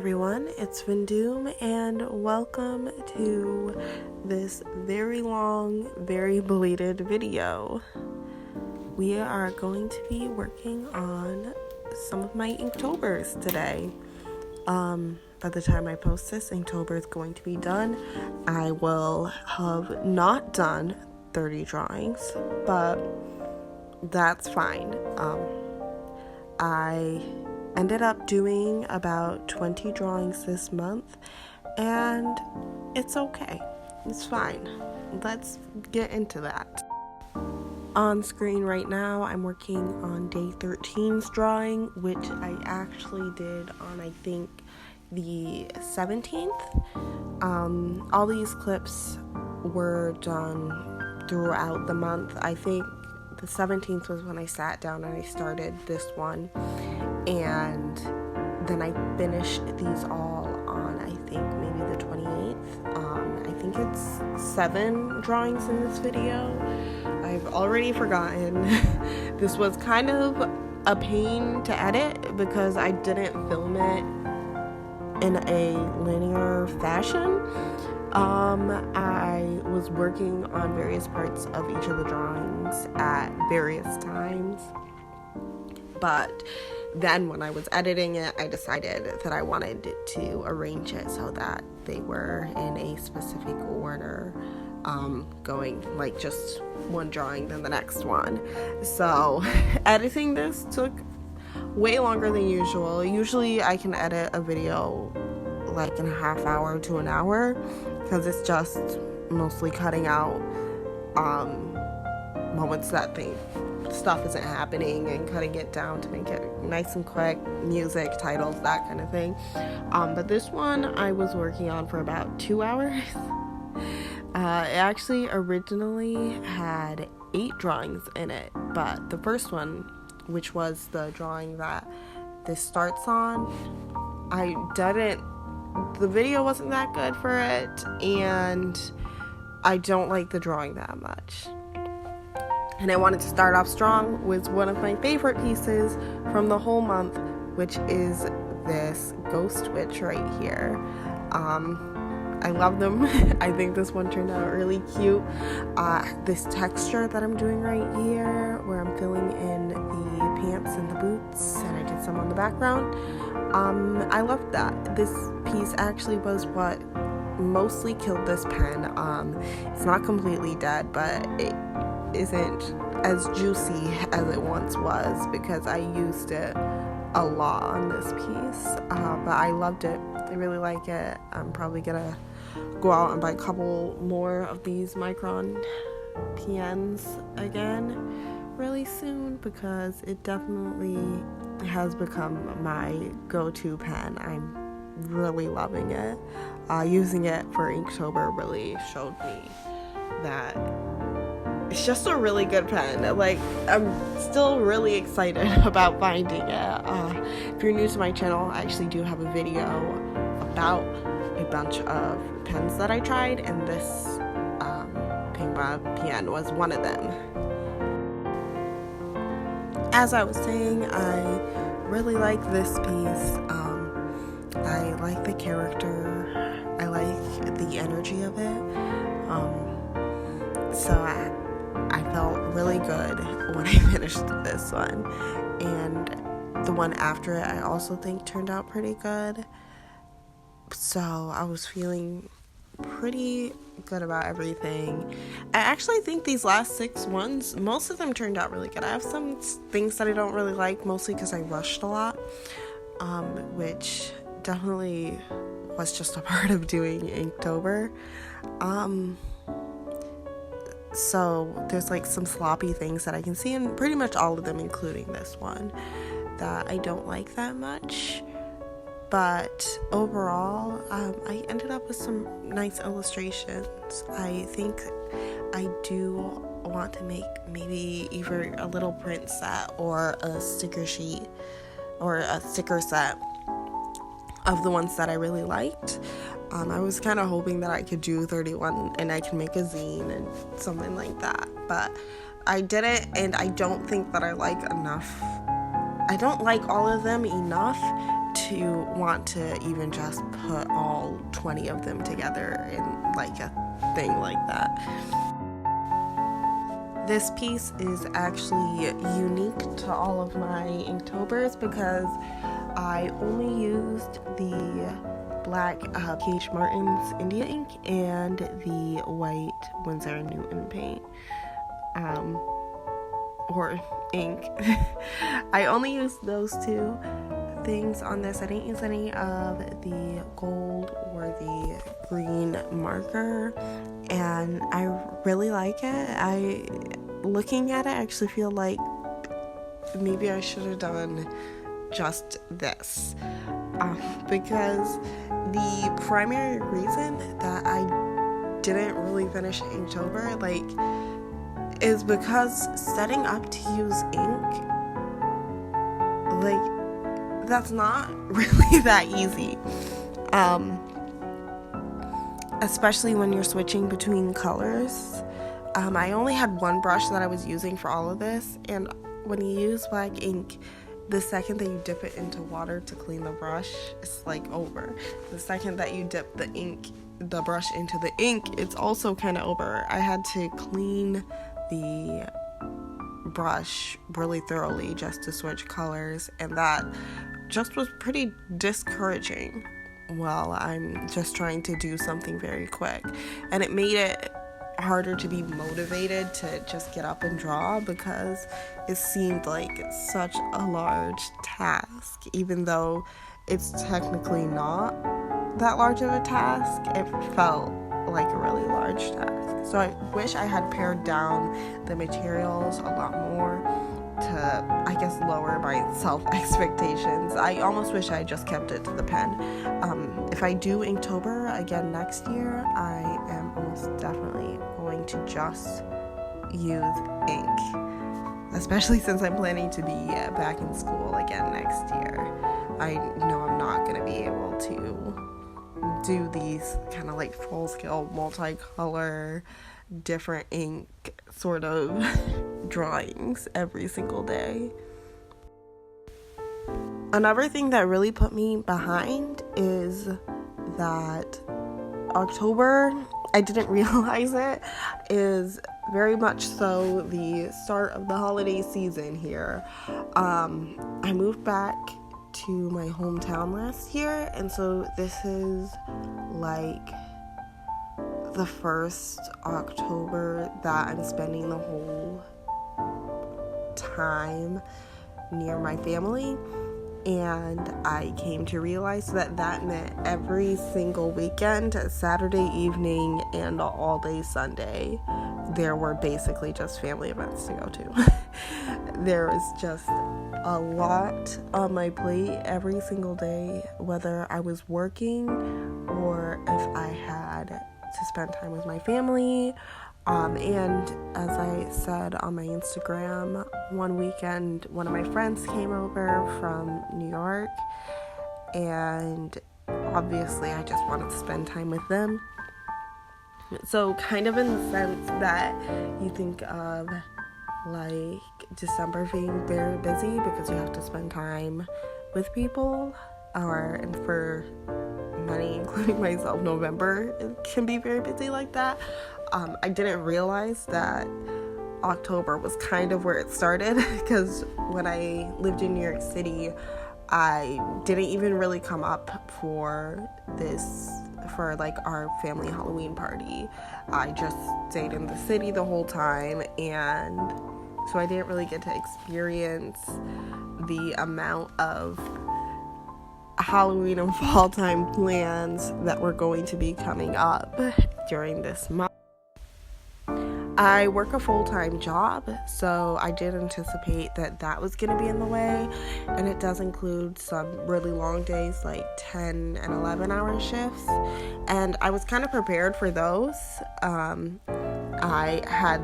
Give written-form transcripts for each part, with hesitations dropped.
everyone, it's Vindoom and welcome to this very long, very belated video. We are going to be working on some of my Inktobers today. By the time I post this, Inktober is going to be done. I will have not done 30 drawings, but that's fine. I ended up doing about 20 drawings this month, and it's okay. It's fine. Let's get into that. On screen right now, I'm working on day 13's drawing, which I actually did on, I think, the 17th. All these clips were done throughout the month. I think the 17th was when I sat down and I started this one, and then I finished these all on, I think, maybe the 28th. I think it's 7 drawings in this video. I've already forgotten. This was kind of a pain to edit because I didn't film it in a linear fashion. I was working on various parts of each of the drawings at various times, but then when I was editing it, I decided that I wanted to arrange it so that they were in a specific order, going like just one drawing then the next one. So editing this took way longer than usual. Usually I can edit a video like in a half hour to an hour because it's just mostly cutting out moments that stuff isn't happening and cutting it down to make it nice and quick, music, titles, that kind of thing. But this one I was working on for about 2 hours. It actually originally had 8 drawings in it, but the first one, which was the drawing that this starts on, the video wasn't that good for it, and I don't like the drawing that much. And I wanted to start off strong with one of my favorite pieces from the whole month, which is this ghost witch right here. I love them. I think this one turned out really cute. This texture that I'm doing right here, where I'm filling in the pants and the boots, and I did some on the background. I loved that. This piece actually was what mostly killed this pen. It's not completely dead, but it isn't as juicy as it once was because I used it a lot on this piece. But I loved it. I really like it. I'm probably gonna go out and buy a couple more of these micron pens again really soon because it definitely has become my go-to pen. I'm really loving it. Using it for Inktober really showed me that it's just a really good pen. Like, I'm still really excited about finding it. If you're new to my channel, I actually do have a video about a bunch of pens that I tried, and this pigma pen was one of them. As I was saying, I really like this piece. I like the character. I like the energy of it. So I felt really good when I finished this one, and the one after it I also think turned out pretty good. So I was feeling pretty good about everything. I actually think these last 6 ones, most of them turned out really good. I have some things that I don't really like, mostly because I rushed a lot, which definitely was just a part of doing Inktober. So there's like some sloppy things that I can see in pretty much all of them, including this one, that I don't like that much. But overall, I ended up with some nice illustrations. I think I do want to make maybe either a little print set or a sticker sheet or a sticker set of the ones that I really liked. I was kind of hoping that I could do 31 and I could make a zine and something like that, but I didn't, and I don't think that I like all of them enough to want to even just put all 20 of them together in like a thing like that. This piece is actually unique to all of my Inktobers because I only used the black P.H. Martin's India ink and the white Winsor & Newton paint. Or ink. I only used those two things on this. I didn't use any of the gold or the green marker, and I really like it. Looking at it, I actually feel like maybe I should have done just this, because the primary reason that I didn't really finish Inktober is because setting up to use ink, that's not really that easy, especially when you're switching between colors. I only had one brush that I was using for all of this, and when you use black ink, the second that you dip it into water to clean the brush, it's over. The second that you dip the brush into the ink, it's also kind of over. I had to clean the brush really thoroughly just to switch colors, and that just was pretty discouraging while I'm just trying to do something very quick, and it made it harder to be motivated to just get up and draw because it seemed like such a large task. Even though it's technically not that large of a task, it felt like a really large task. So I wish I had pared down the materials a lot more to, I guess, lower my self-expectations. I almost wish I just kept it to the pen. If I do Inktober again next year, I am almost definitely going to just use ink, especially since I'm planning to be back in school again next year. I know I'm not going to be able to do these kind of full-scale multicolor different ink sort of drawings every single day. Another thing that really put me behind is that October, I didn't realize it, is very much so the start of the holiday season here. I moved back to my hometown last year, and so this is the first October that I'm spending the whole time near my family, and I came to realize that meant every single weekend, Saturday evening and all day Sunday, there were basically just family events to go to. There was just a lot on my plate every single day, whether I was working or if I had to spend time with my family. And as I said on my Instagram, one weekend, one of my friends came over from New York, and obviously I just wanted to spend time with them. So kind of in the sense that you think of December being very busy because you have to spend time with people, and for many, including myself, November can be very busy like that. I didn't realize that October was kind of where it started, because when I lived in New York City, I didn't even really come up for our family Halloween party. I just stayed in the city the whole time, and so I didn't really get to experience the amount of Halloween and fall time plans that were going to be coming up during this month. I work a full-time job, so I did anticipate that was going to be in the way, and it does include some really long days, 10 and 11-hour shifts, and I was kind of prepared for those. I had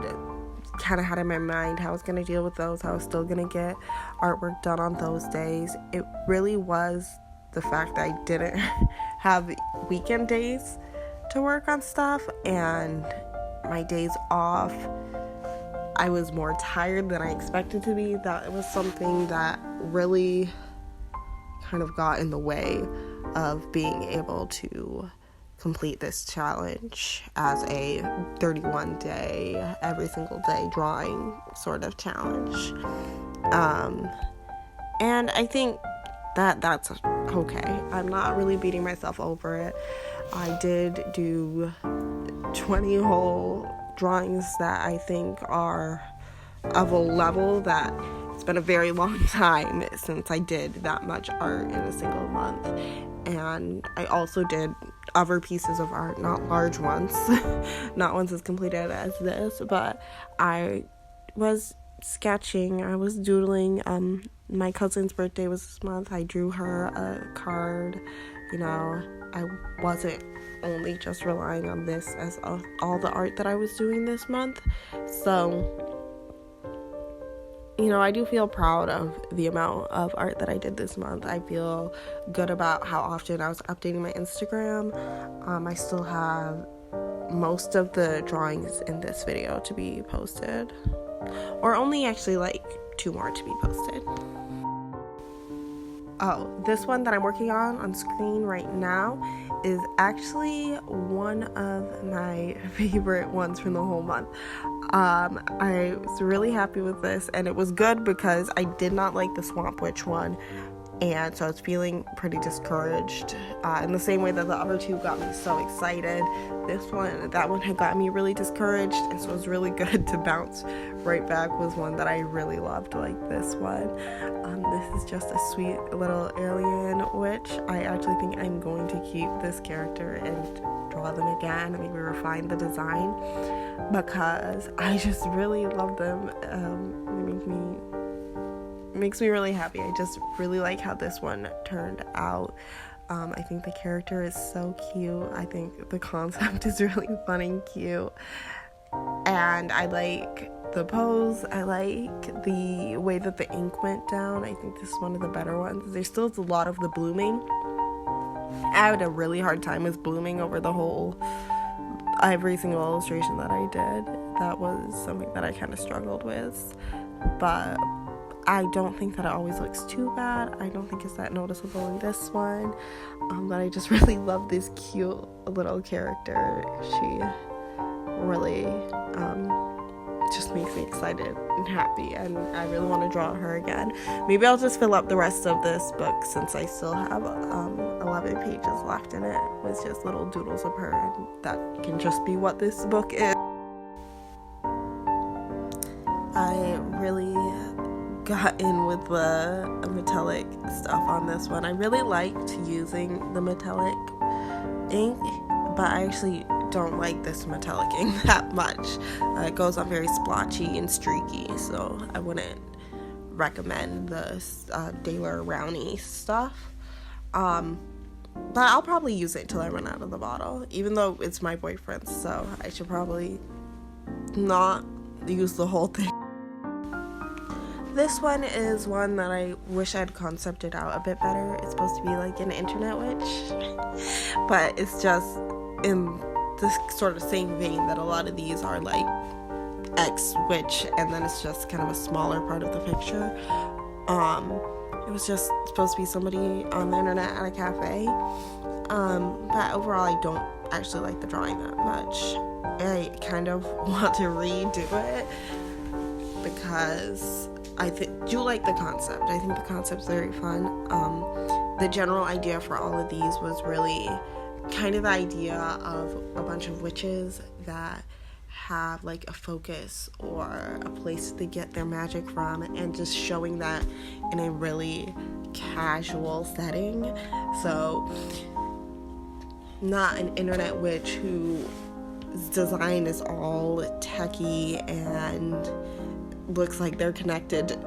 kind of had in my mind how I was going to deal with those, how I was still going to get artwork done on those days. It really was the fact that I didn't have weekend days to work on stuff, and my days off, I was more tired than I expected to be. That was something that really kind of got in the way of being able to complete this challenge as a 31-day, every single day drawing sort of challenge. And I think that's okay. I'm not really beating myself over it. I did do 20 whole drawings that I think are of a level that it's been a very long time since I did that much art in a single month. And I also did other pieces of art, not large ones, not ones as completed as this, but I was sketching, I was doodling. My cousin's birthday was this month. I drew her a card. I wasn't only just relying on this as all the art that I was doing this month. So I do feel proud of the amount of art that I did this month. I feel good about how often I was updating my Instagram. I still have most of the drawings in this video to be posted, or only actually like 2 more to be posted. Oh, this one that I'm working on screen right now is actually one of my favorite ones from the whole month. I was really happy with this, and it was good because I did not like the Swamp Witch one, and so I was feeling pretty discouraged. In the same way that the other 2 got me so excited, that one had got me really discouraged, and so it was really good to bounce right back with one that I really loved, like this one. This is just a sweet little alien witch. I actually think I'm going to keep this character and draw them again, maybe refine the design, because I just really love them. It makes me really happy. I just really like how this one turned out. I think the character is so cute. I think the concept is really fun and cute, and I like the pose. I like the way that the ink went down. I think this is one of the better ones. There still is a lot of the blooming. I had a really hard time with blooming over the whole every single illustration that I did. That was something that I kind of struggled with, but I don't think that it always looks too bad. I don't think it's that noticeable in this one, but I just really love this cute little character. She really just makes me excited and happy, and I really want to draw her again. Maybe I'll just fill up the rest of this book, since I still have 11 pages left in it with just little doodles of her, and that can just be what this book is. I really got in with the metallic stuff on this one. I really liked using the metallic ink, but I actually don't like this metallic ink that much. It goes on very splotchy and streaky, so I wouldn't recommend the Daler Rowney stuff. But I'll probably use it till I run out of the bottle, even though it's my boyfriend's, so I should probably not use the whole thing. This one is one that I wish I'd concepted out a bit better. It's supposed to be like an internet witch, but it's just in this sort of same vein that a lot of these are, like X witch, and then it's just kind of a smaller part of the picture. It was just supposed to be somebody on the internet at a cafe, but overall I don't actually like the drawing that much. I kind of want to redo it because I do like the concept. I think the concept's very fun. The general idea for all of these was really kind of the idea of a bunch of witches that have like a focus or a place to get their magic from, and just showing that in a really casual setting. So not an internet witch whose design is all techy and looks like they're connected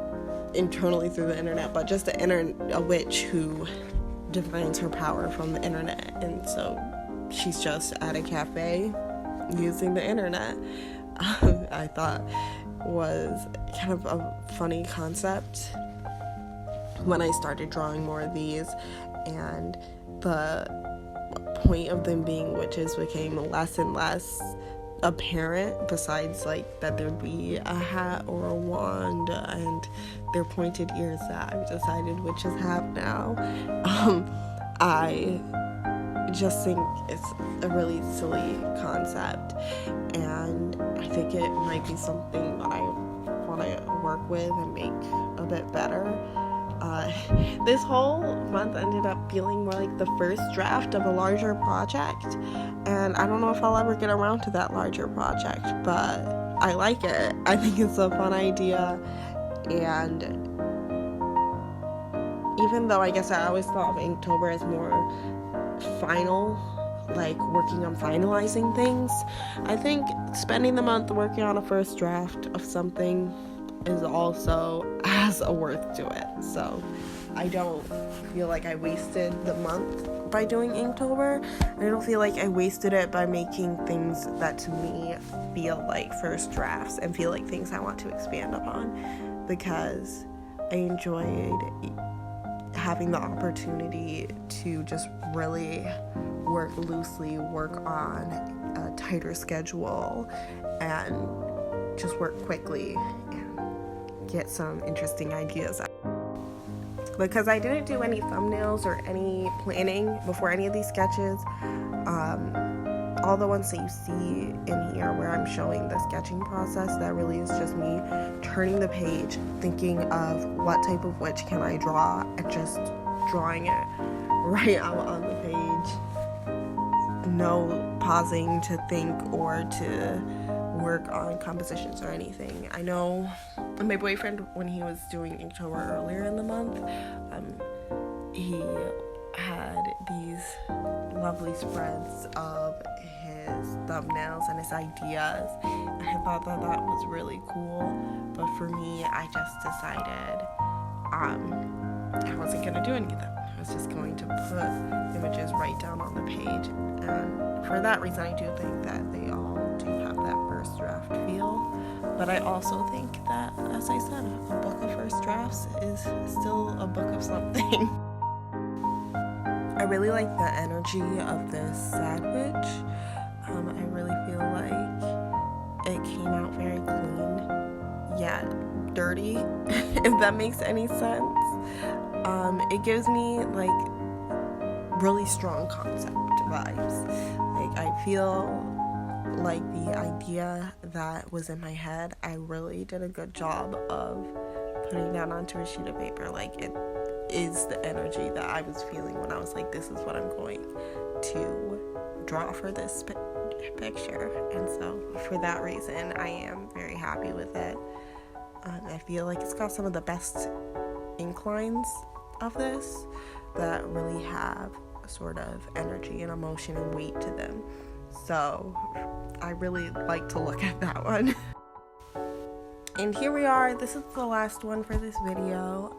internally through the internet, but just a witch who defines her power from the internet, and so she's just at a cafe using the internet. I thought was kind of a funny concept when I started drawing more of these, and the point of them being witches became less and less apparent besides like that there'd be a hat or a wand and their pointed ears that I've decided which is hat now. I just think it's a really silly concept, and I think it might be something that I want to work with and make a bit better. This whole month ended up feeling more like the first draft of a larger project, and I don't know if I'll ever get around to that larger project, but I like it. I think it's a fun idea, and even though I guess I always thought of Inktober as more final, like working on finalizing things, I think spending the month working on a first draft of something is also has a worth to it. So I don't feel like I wasted the month by doing Inktober, and I don't feel like I wasted it by making things that to me feel like first drafts and feel like things I want to expand upon, because I enjoyed having the opportunity to just really work loosely, work on a tighter schedule, and just work quickly and get some interesting ideas out. Because I didn't do any thumbnails or any planning before any of these sketches. All the ones that you see in here where I'm showing the sketching process, that really is just me turning the page, thinking of what type of witch can I draw, and just drawing it right out on the page. No pausing to think or to work on compositions or anything. I know my boyfriend, when he was doing Inktober earlier in the month, he had these lovely spreads of his thumbnails and his ideas. I thought that was really cool, but for me, I just decided I wasn't going to do any of them. I was just going to put images right down on the page, and for that reason, I do think that they all do have that first draft feel. But I also think that, as I said, a book of first drafts is still a book of something. I really like the energy of this sad witch. I really feel like it came out very clean, yet dirty, if that makes any sense. It gives me like really strong concept vibes. Like, I feel like the idea that was in my head, I really did a good job of putting down onto a sheet of paper. Like, it is the energy that I was feeling when I was like, this is what I'm going to draw for this picture. And so for that reason, I am very happy with it. I feel like it's got some of the best ink lines of this that really have a sort of energy and emotion and weight to them. So I really like to look at that one. And here we are. This is the last one for this video,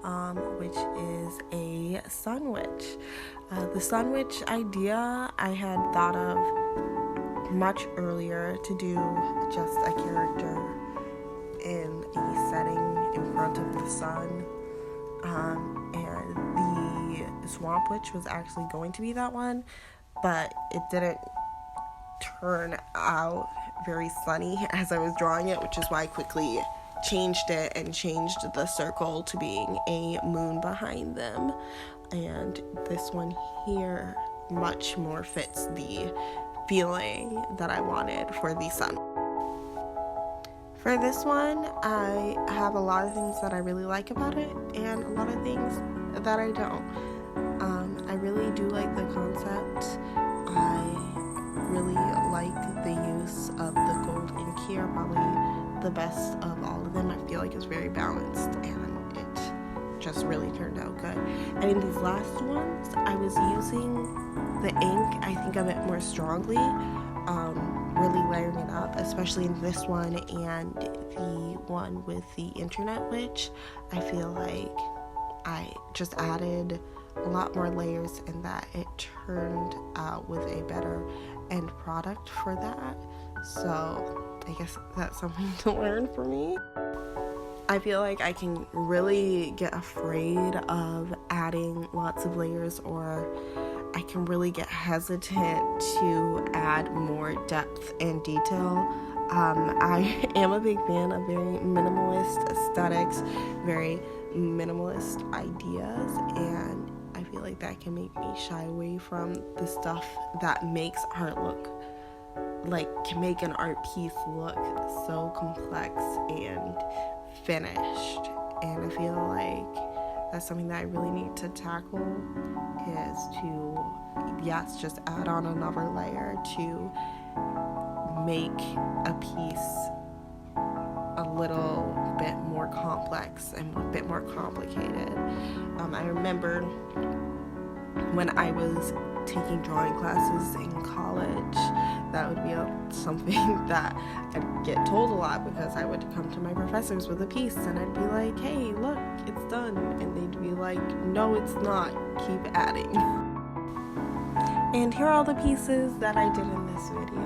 which is a sun witch. The sun witch idea I had thought of much earlier, to do just a character in a setting in front of the sun. And the swamp witch was actually going to be that one, but it didn't turn out very sunny as I was drawing it, which is why I quickly changed it and changed the circle to being a moon behind them. And this one here much more fits the feeling that I wanted for the sun. For this one, I have a lot of things that I really like about it and a lot of things that I don't. I really do like the concept. I really like the use of the gold ink here, probably the best of all of them. I feel like it's very balanced and it just really turned out good. And in these last ones, I was using the ink, I think, a bit more strongly, really layering it up, especially in this one and the one with the internet witch. I feel like I just added a lot more layers and that it turned out with a better end product for that. So I guess that's something to learn for me. I feel like I can really get afraid of adding lots of layers or I can really get hesitant to add more depth and detail. I am a big fan of very minimalist aesthetics, very minimalist ideas, and I feel like that can make me shy away from the stuff that makes art look like, can make an art piece look so complex and finished. And I feel like that's something that I really need to tackle, is to, yes, just add on another layer to make a piece a little bit more complex and a bit more complicated. I remember when I was taking drawing classes in college, that would be something that I'd get told a lot, because I would come to my professors with a piece and I'd be like, hey, look, it's done. And they'd be like, no, it's not, keep adding. And here are all the pieces that I did in this video.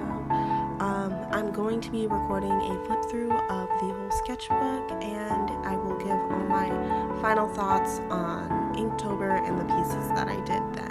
I'm going to be recording a flip through of the whole sketchbook, and I will give all my final thoughts on Inktober and the pieces that I did then.